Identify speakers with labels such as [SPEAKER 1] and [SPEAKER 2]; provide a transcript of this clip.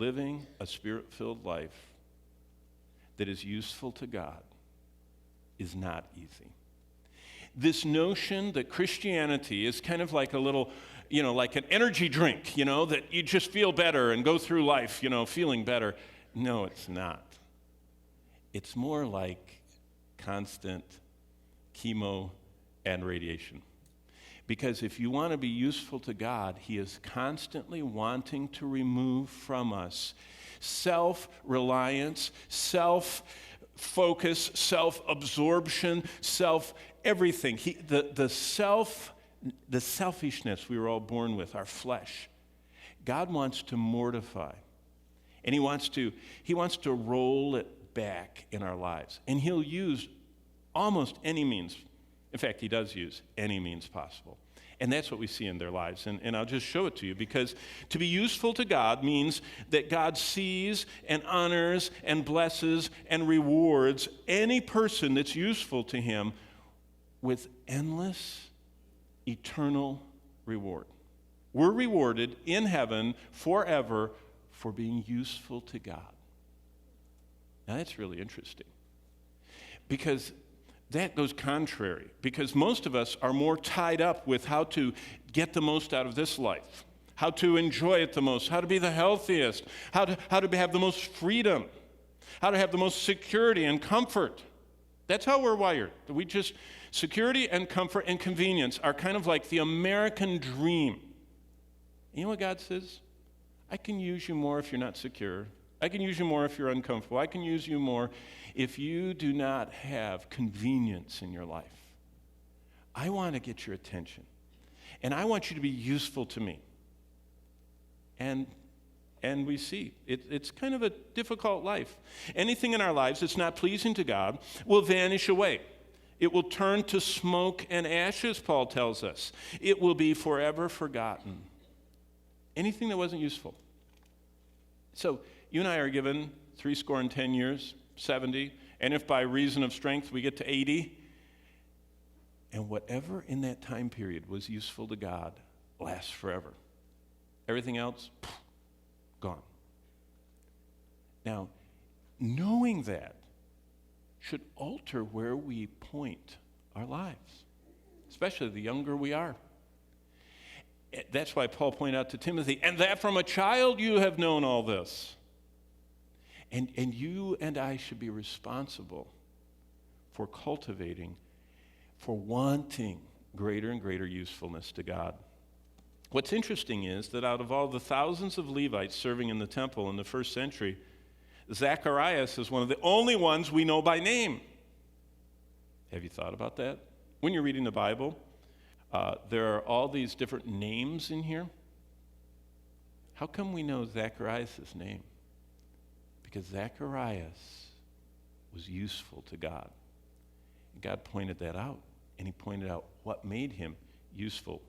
[SPEAKER 1] living a Spirit-filled life that is useful to God is not easy. This notion that Christianity is kind of like a little, like an energy drink, that you just feel better and go through life, feeling better. No, it's not. It's more like constant chemo and radiation. Because if you want to be useful to God, He is constantly wanting to remove from us self-reliance, self-focus, self-absorption, everything. The selfishness we were all born with, our flesh. God wants to mortify. And He wants to roll it back in our lives. And He'll use almost any means. In fact, He does use any means possible. And that's what we see in their lives. And I'll just show it to you, because to be useful to God means that God sees and honors and blesses and rewards any person that's useful to Him with endless, eternal reward. We're rewarded in heaven forever for being useful to God. Now that's really interesting, because that goes contrary, because most of us are more tied up with how to get the most out of this life, how to enjoy it the most, how to be the healthiest, how to have the most freedom, how to have the most security and comfort. That's how we're wired. Security and comfort and convenience are kind of like the American dream. You know what God says? I can use you more if you're not secure. I can use you more if you're uncomfortable. I can use you more if you do not have convenience in your life. I want to get your attention. And I want you to be useful to me. And we see, it's kind of a difficult life. Anything in our lives that's not pleasing to God will vanish away. It will turn to smoke and ashes, Paul tells us. It will be forever forgotten. Anything that wasn't useful. So, you and I are given 70 years, 70, and if by reason of strength we get to 80, and whatever in that time period was useful to God lasts forever. Everything else, gone. Now, knowing that should alter where we point our lives, especially the younger we are. That's why Paul pointed out to Timothy, and that from a child you have known all this. And you and I should be responsible for cultivating, for wanting greater and greater usefulness to God. What's interesting is that out of all the thousands of Levites serving in the temple in the first century, Zacharias is one of the only ones we know by name. Have you thought about that? When you're reading the Bible, there are all these different names in here. How come we know Zacharias' name? Because Zacharias was useful to God. And God pointed that out, and He pointed out what made him useful